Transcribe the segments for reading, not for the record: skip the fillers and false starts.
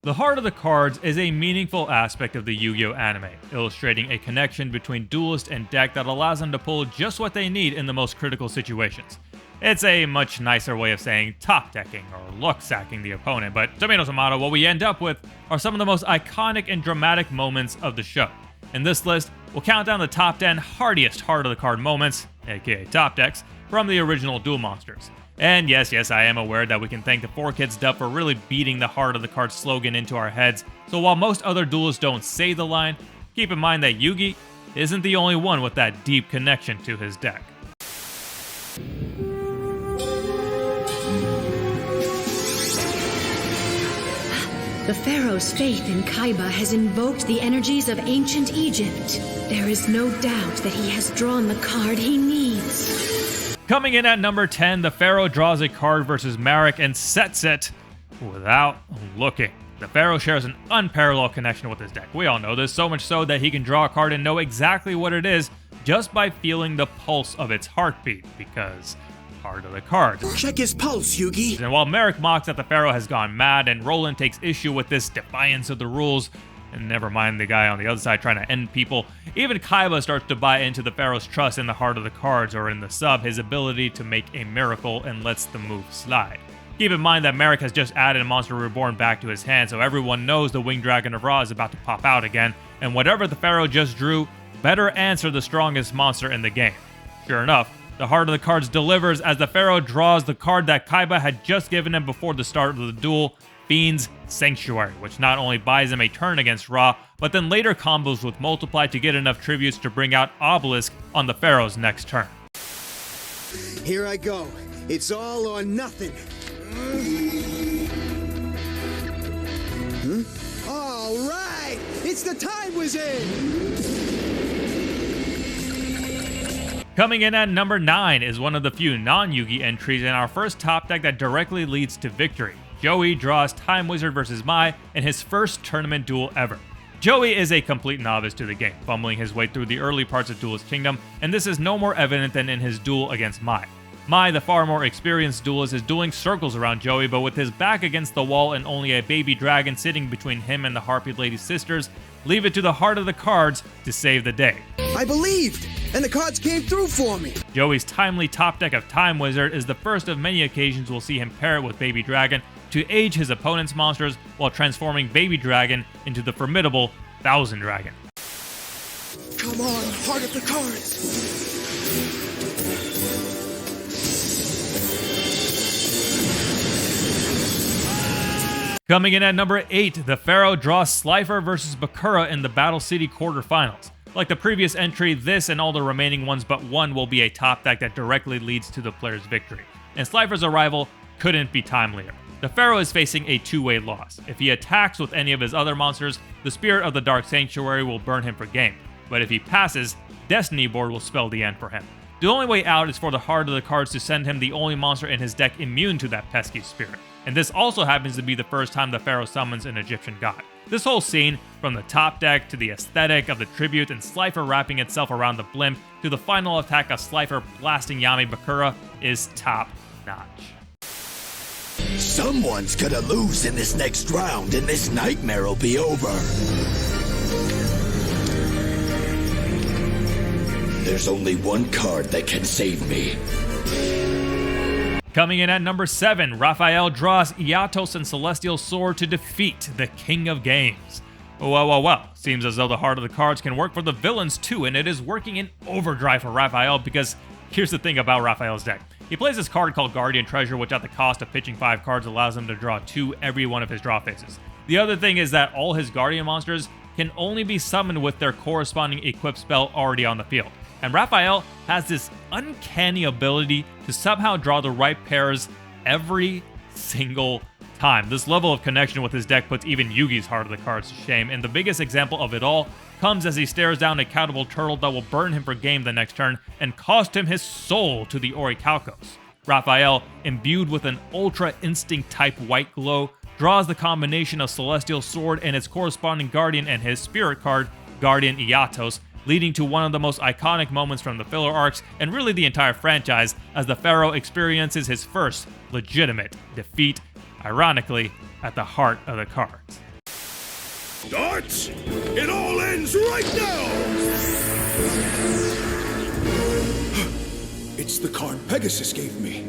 The heart of the cards is a meaningful aspect of the Yu-Gi-Oh! Anime, illustrating a connection between duelist and deck that allows them to pull just what they need in the most critical situations. It's a much nicer way of saying top decking or luck sacking the opponent, but tomato, what we end up with are some of the most iconic and dramatic moments of the show. In this list, we'll count down the top 10 hardiest heart of the card moments, aka top decks, from the original Duel Monsters. And yes, I am aware that we can thank the 4Kids dub for really beating the heart of the card slogan into our heads, so while most other duelists don't say the line, keep in mind that Yugi isn't the only one with that deep connection to his deck. The pharaoh's faith in Kaiba has invoked the energies of ancient Egypt. There is no doubt that he has drawn the card he needs. Coming in at number 10, the Pharaoh draws a card versus Marek and sets it without looking. The Pharaoh shares an unparalleled connection with his deck. We all know this, so much so that he can draw a card and know exactly what it is just by feeling the pulse of its heartbeat, because heart of the cards. Check his pulse, Yugi. And while Marek mocks that the Pharaoh has gone mad and Roland takes issue with this defiance of the rules, and never mind the guy on the other side trying to end people, even Kaiba starts to buy into the Pharaoh's trust in the heart of the cards, or in the sub, his ability to make a miracle, and lets the move slide. Keep in mind that Marek has just added a Monster Reborn back to his hand, so everyone knows the Winged Dragon of Ra is about to pop out again, and whatever the Pharaoh just drew better answer the strongest monster in the game. Sure enough, the heart of the cards delivers as the Pharaoh draws the card that Kaiba had just given him before the start of the duel, Fiend's Sanctuary, which not only buys him a turn against Ra, but then later combos with Multiply to get enough tributes to bring out Obelisk on the Pharaoh's next turn. Here I go. It's all or nothing. All right! It's the Time Wizard! Coming in at number 9 is one of the few non-Yugi entries in our first top deck that directly leads to victory. Joey draws Time Wizard versus Mai in his first tournament duel ever. Joey is a complete novice to the game, fumbling his way through the early parts of Duelist Kingdom, and this is no more evident than in his duel against Mai. Mai, the far more experienced duelist, is doing circles around Joey, but with his back against the wall and only a baby dragon sitting between him and the Harpy Lady's sisters, leave it to the heart of the cards to save the day. I believed, and the cards came through for me. Joey's timely top deck of Time Wizard is the first of many occasions we'll see him pair it with Baby Dragon to age his opponent's monsters while transforming Baby Dragon into the formidable Thousand Dragon. Come on, heart of the cards. Coming in at number 8, the Pharaoh draws Slifer versus Bakura in the Battle City quarterfinals. Like the previous entry, this and all the remaining ones but one will be a top deck that directly leads to the player's victory. And Slifer's arrival couldn't be timelier. The Pharaoh is facing a two-way loss. If he attacks with any of his other monsters, the Spirit of the Dark Sanctuary will burn him for game. But if he passes, Destiny Board will spell the end for him. The only way out is for the heart of the cards to send him the only monster in his deck immune to that pesky spirit. And this also happens to be the first time the Pharaoh summons an Egyptian god. This whole scene, from the top deck to the aesthetic of the tribute and Slifer wrapping itself around the blimp to the final attack of Slifer blasting Yami Bakura, is top notch. Someone's gonna lose in this next round, and this nightmare will be over. There's only one card that can save me. Coming in at number 7, Raphael draws Iatos and Celestial Sword to defeat the King of Games. Well. Seems as though the heart of the cards can work for the villains too, and it is working in overdrive for Raphael, because here's the thing about Raphael's deck. He plays this card called Guardian Treasure, which at the cost of pitching 5 cards allows him to draw 2 every one of his draw phases. The other thing is that all his Guardian monsters can only be summoned with their corresponding equipped spell already on the field. And Raphael has this uncanny ability to somehow draw the right pairs every single time. This level of connection with his deck puts even Yugi's heart of the cards to shame, and the biggest example of it all comes as he stares down a countable turtle that will burn him for game the next turn and cost him his soul to the Orichalcos. Raphael, imbued with an Ultra Instinct type white glow, draws the combination of Celestial Sword and its corresponding Guardian and his spirit card, Guardian Iatos, leading to one of the most iconic moments from the filler arcs and really the entire franchise as the Pharaoh experiences his first legitimate defeat, ironically, at the heart of the cards. Darts! It all ends right now! It's the card Pegasus gave me.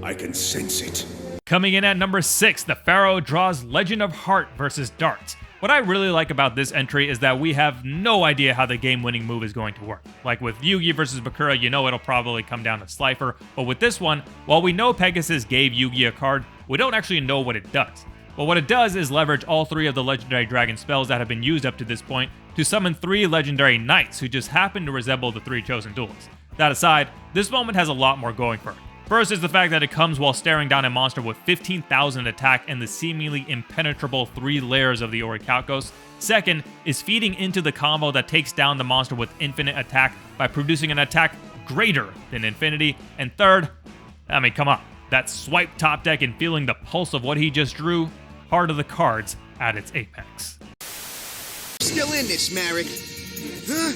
I can sense it. Coming in at number 6, the Pharaoh draws Legend of Heart versus Darts. What I really like about this entry is that we have no idea how the game-winning move is going to work. Like with Yugi versus Bakura, you know it'll probably come down to Slifer, but with this one, while we know Pegasus gave Yugi a card, we don't actually know what it does. But what it does is leverage all 3 of the legendary dragon spells that have been used up to this point to summon 3 legendary knights who just happen to resemble the 3 chosen duelists. That aside, this moment has a lot more going for it. First is the fact that it comes while staring down a monster with 15,000 attack and the seemingly impenetrable 3 layers of the Orichalcos. Second is feeding into the combo that takes down the monster with infinite attack by producing an attack greater than infinity. And third, I mean, come on, that swipe top deck and feeling the pulse of what he just drew, heart of the cards at its apex. Still in this, Marek. Huh?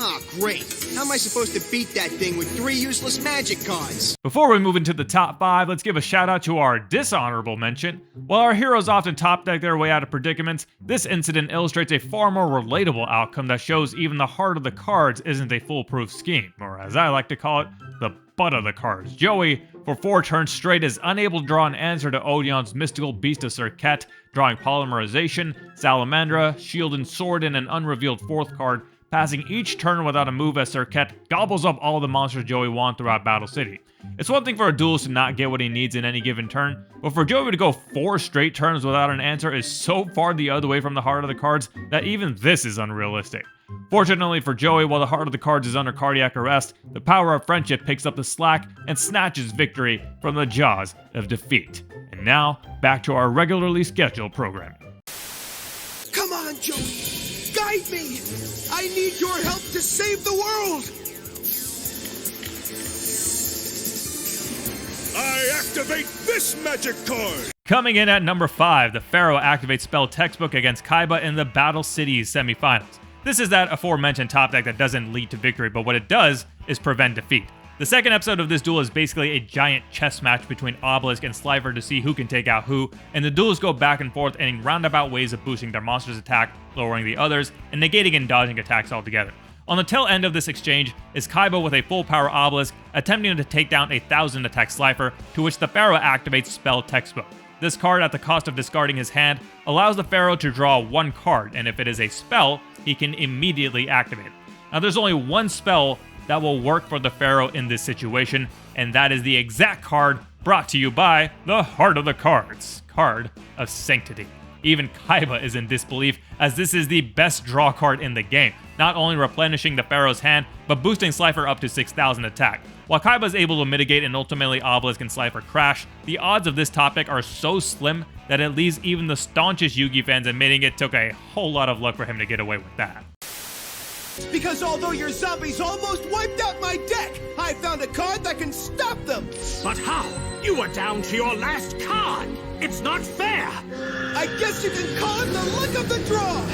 Aw, great. How am I supposed to beat that thing with 3 useless magic cards? Before we move into the top 5, let's give a shout out to our dishonorable mention. While our heroes often top deck their way out of predicaments, this incident illustrates a far more relatable outcome that shows even the heart of the cards isn't a foolproof scheme, or as I like to call it, the butt of the cards. Joey, for 4 turns straight, is unable to draw an answer to Odeon's mystical beast of Serket, drawing Polymerization, Salamandra, Shield and Sword, and an unrevealed 4th card, passing each turn without a move as Serket gobbles up all the monsters Joey won throughout Battle City. It's one thing for a duelist to not get what he needs in any given turn, but for Joey to go 4 straight turns without an answer is so far the other way from the heart of the cards that even this is unrealistic. Fortunately for Joey, while the heart of the cards is under cardiac arrest, the power of friendship picks up the slack and snatches victory from the jaws of defeat. And now, back to our regularly scheduled programming. Come on, Joey. Guide me! I need your help to save the world! I activate this magic card! Coming in at number 5, the Pharaoh activates spell textbook against Kaiba in the Battle Cities semifinals. This is that aforementioned top deck that doesn't lead to victory, but what it does is prevent defeat. The second episode of this duel is basically a giant chess match between Obelisk and Slifer to see who can take out who, and the duels go back and forth in roundabout ways of boosting their monster's attack, lowering the others, and negating and dodging attacks altogether. On the tail end of this exchange is Kaiba with a full power Obelisk attempting to take down a 1,000 attack Slifer, to which the Pharaoh activates spell textbook. This card, at the cost of discarding his hand, allows the Pharaoh to draw 1 card, and if it is a spell, he can immediately activate it. Now there's only one spell that will work for the Pharaoh in this situation, and that is the exact card brought to you by the Heart of the Cards, Card of Sanctity. Even Kaiba is in disbelief, as this is the best draw card in the game, not only replenishing the Pharaoh's hand, but boosting Slifer up to 6,000 attack. While Kaiba is able to mitigate and ultimately Obelisk and Slifer crash, the odds of this topic are so slim that it leaves even the staunchest Yugi fans admitting it took a whole lot of luck for him to get away with that. Because although your zombies almost wiped out my deck, I found a card that can stop them! But how? You were down to your last card! It's not fair! I guess you can call it the luck of the draw!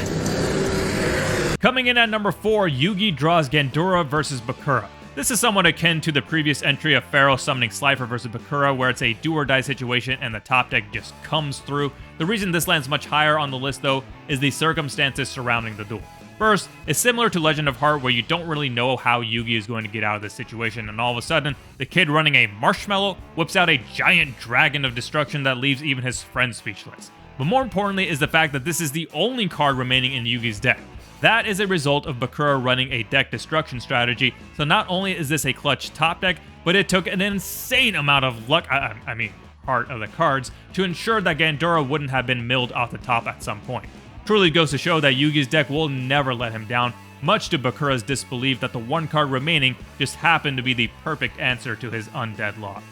Coming in at number 4, Yugi draws Gandura versus Bakura. This is somewhat akin to the previous entry of Pharaoh summoning Slifer versus Bakura, where it's a do-or-die situation and the top deck just comes through. The reason this lands much higher on the list, though, is the circumstances surrounding the duel. First, it's similar to Legend of Heart, where you don't really know how Yugi is going to get out of this situation, and all of a sudden, the kid running a marshmallow whips out a giant dragon of destruction that leaves even his friends speechless. But more importantly is the fact that this is the only card remaining in Yugi's deck. That is a result of Bakura running a deck destruction strategy, so not only is this a clutch top deck, but it took an insane amount of luck, I mean, heart of the cards, to ensure that Gandura wouldn't have been milled off the top at some point. Truly goes to show that Yugi's deck will never let him down, much to Bakura's disbelief that the 1 card remaining just happened to be the perfect answer to his undead lock.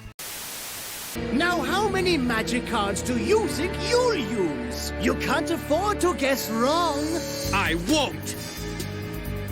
Now how many magic cards do you think you'll use? You can't afford to guess wrong. I won't!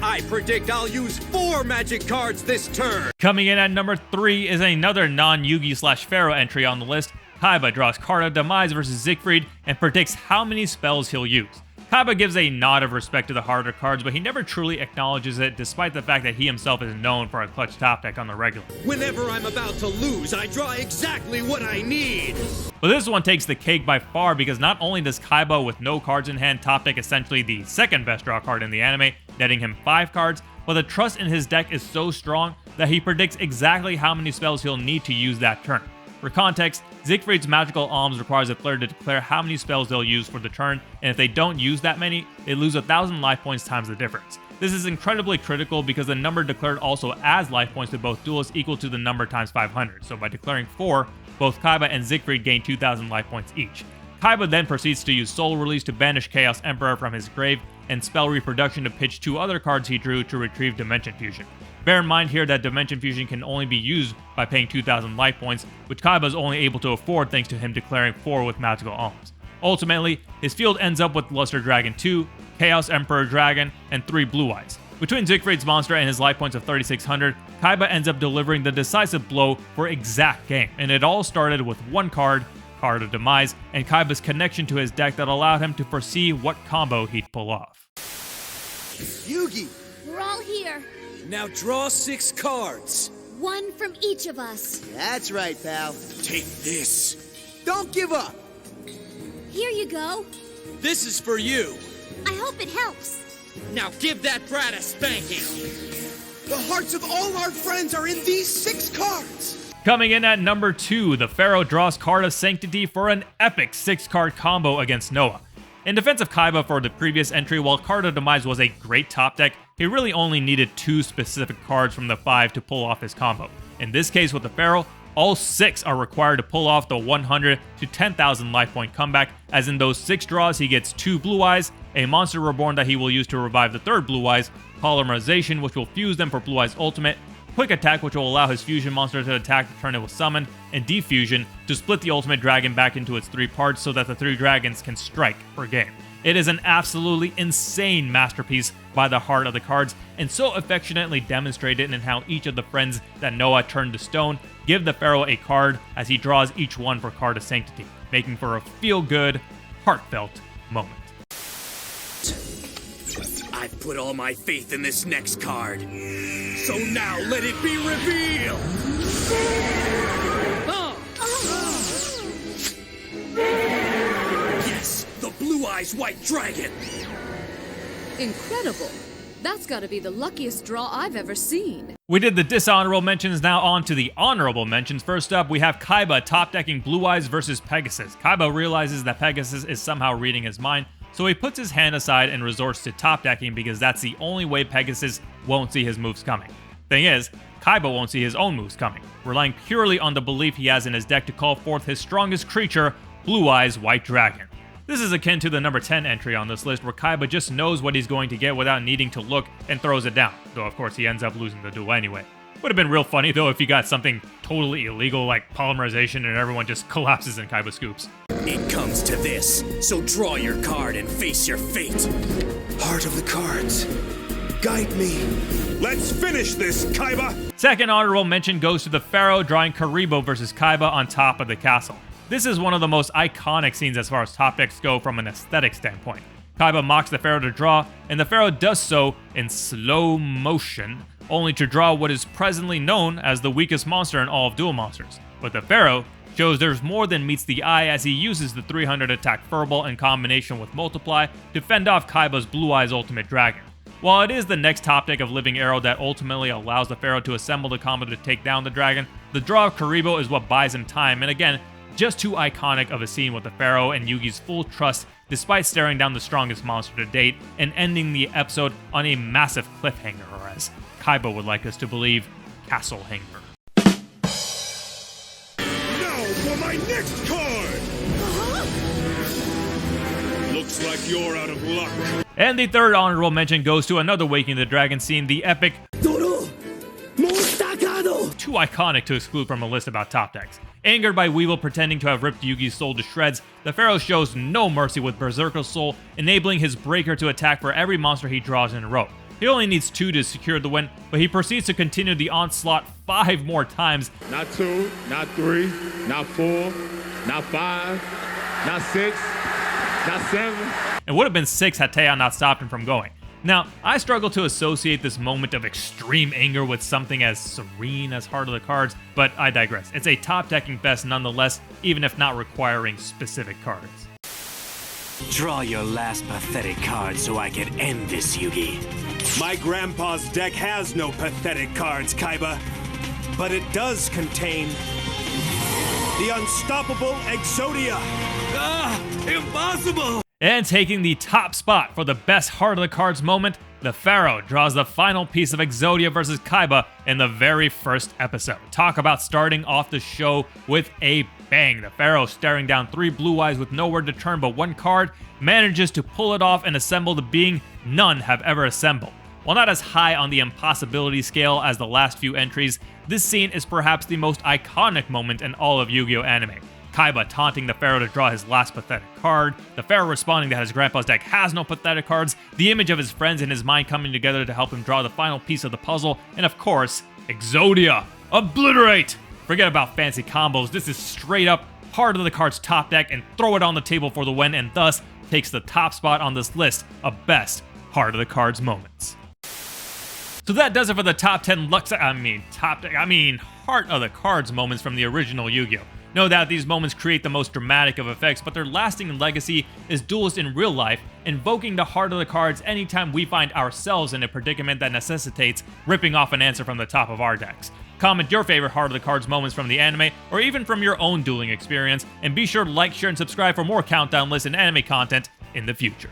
I predict I'll use 4 magic cards this turn! Coming in at number 3 is another non-Yugi/Pharaoh entry on the list. Kaiba draws Card of Demise versus Siegfried and predicts how many spells he'll use. Kaiba gives a nod of respect to the harder cards, but he never truly acknowledges it, despite the fact that he himself is known for a clutch top deck on the regular. Whenever I'm about to lose, I draw exactly what I need. But this one takes the cake by far, because not only does Kaiba with no cards in hand top deck essentially the second best draw card in the anime, netting him 5 cards, but the trust in his deck is so strong that he predicts exactly how many spells he'll need to use that turn. For context, Siegfried's Magical Alms requires a player to declare how many spells they'll use for the turn, and if they don't use that many, they lose 1,000 life points times the difference. This is incredibly critical because the number declared also adds life points to both duelists equal to the number times 500, so by declaring 4, both Kaiba and Siegfried gain 2,000 life points each. Kaiba then proceeds to use Soul Release to banish Chaos Emperor from his grave, and Spell Reproduction to pitch 2 other cards he drew to retrieve Dimension Fusion. Bear in mind here that Dimension Fusion can only be used by paying 2,000 life points, which Kaiba is only able to afford thanks to him declaring 4 with Magical Alms. Ultimately, his field ends up with Luster Dragon 2, Chaos Emperor Dragon, and 3 Blue Eyes. Between Siegfried's monster and his life points of 3,600, Kaiba ends up delivering the decisive blow for exact game, and it all started with one card, Card of Demise, and Kaiba's connection to his deck that allowed him to foresee what combo he'd pull off. Yugi! We're all here. Now draw 6 cards. One from each of us. That's right, pal. Take this. Don't give up! Here you go. This is for you. I hope it helps. Now give that brat a spanking. The hearts of all our friends are in these 6 cards! Coming in at number 2, the Pharaoh draws Card of Sanctity for an epic 6-card combo against Noah. In defense of Kaiba for the previous entry, while Card of Demise was a great top deck, he really only needed 2 specific cards from the 5 to pull off his combo. In this case with the Pharaoh, all 6 are required to pull off the 100 to 10,000 life point comeback, as in those 6 draws he gets 2 Blue Eyes, a Monster Reborn that he will use to revive the 3rd Blue Eyes, Polymerization which will fuse them for Blue Eyes Ultimate, Quick Attack which will allow his fusion monster to attack the turn it was summoned, and Defusion to split the Ultimate Dragon back into its 3 parts so that the 3 dragons can strike per game. It is an absolutely insane masterpiece by the heart of the cards, and so affectionately demonstrated in how each of the friends that Noah turned to stone give the Pharaoh a card as he draws each one for Card of Sanctity, making for a feel-good, heartfelt moment. I've put all my faith in this next card. So now let it be revealed! Yes, the Blue Eyes White Dragon! Incredible. That's gotta be the luckiest draw I've ever seen. We did the dishonorable mentions, now on to the honorable mentions. First up, we have Kaiba top-decking Blue Eyes versus Pegasus. Kaiba realizes that Pegasus is somehow reading his mind, so he puts his hand aside and resorts to top-decking because that's the only way Pegasus won't see his moves coming. Thing is, Kaiba won't see his own moves coming, relying purely on the belief he has in his deck to call forth his strongest creature, Blue Eyes White Dragon. This is akin to the number 10 entry on this list where Kaiba just knows what he's going to get without needing to look and throws it down, though of course he ends up losing the duel anyway. Would have been real funny though if you got something totally illegal like polymerization and everyone just collapses in Kaiba scoops. It comes to this, so draw your card and face your fate. Heart of the cards. Guide me. Let's finish this, Kaiba! Second honorable mention goes to the Pharaoh drawing Karibo versus Kaiba on top of the castle. This is one of the most iconic scenes as far as top decks go from an aesthetic standpoint. Kaiba mocks the Pharaoh to draw, and the Pharaoh does so in slow motion, only to draw what is presently known as the weakest monster in all of Duel Monsters. But the Pharaoh shows there's more than meets the eye as he uses the 300 attack Furball in combination with Multiply to fend off Kaiba's Blue Eyes Ultimate Dragon. While it is the next top deck of Living Arrow that ultimately allows the Pharaoh to assemble the combo to take down the dragon, the draw of Karibo is what buys him time, and again, just too iconic of a scene with the Pharaoh and Yugi's full trust despite staring down the strongest monster to date and ending the episode on a massive cliffhanger, or as Kaiba would like us to believe, castle hanger. Now for my next card! Looks like you're out of luck. And the third honorable mention goes to another Waking the Dragon scene, the epic too iconic to exclude from a list about top decks. Angered by Weevil pretending to have ripped Yugi's soul to shreds, the Pharaoh shows no mercy with Berserker's Soul, enabling his Breaker to attack for every monster he draws in a row. He only needs 2 to secure the win, but he proceeds to continue the onslaught 5 more times. Not 2, not 3, not 4, not 5, not 6, That's 7. It would have been 6 had Taeyeon not stopped him from going. Now, I struggle to associate this moment of extreme anger with something as serene as Heart of the Cards, but I digress. It's a top-decking fest nonetheless, even if not requiring specific cards. Draw your last pathetic card so I can end this, Yugi. My grandpa's deck has no pathetic cards, Kaiba, but it does contain the unstoppable Exodia. Ah, impossible! And taking the top spot for the best Heart of the Cards moment, the Pharaoh draws the final piece of Exodia versus Kaiba in the very first episode. Talk about starting off the show with a bang. The Pharaoh, staring down 3 blue eyes with nowhere to turn but 1 card, manages to pull it off and assemble the being none have ever assembled. While not as high on the impossibility scale as the last few entries, this scene is perhaps the most iconic moment in all of Yu-Gi-Oh! Anime. Kaiba taunting the Pharaoh to draw his last pathetic card, the Pharaoh responding that his grandpa's deck has no pathetic cards, the image of his friends in his mind coming together to help him draw the final piece of the puzzle, and of course, Exodia! Obliterate! Forget about fancy combos, this is straight up Heart of the Cards top deck and throw it on the table for the win, and thus takes the top spot on this list of best Heart of the Cards moments. So that does it for the top 10 Heart of the Cards moments from the original Yu-Gi-Oh! No doubt these moments create the most dramatic of effects, but their lasting legacy is Duelist in real life, invoking the Heart of the Cards anytime we find ourselves in a predicament that necessitates ripping off an answer from the top of our decks. Comment your favorite Heart of the Cards moments from the anime, or even from your own dueling experience, and be sure to like, share, and subscribe for more countdown lists and anime content in the future.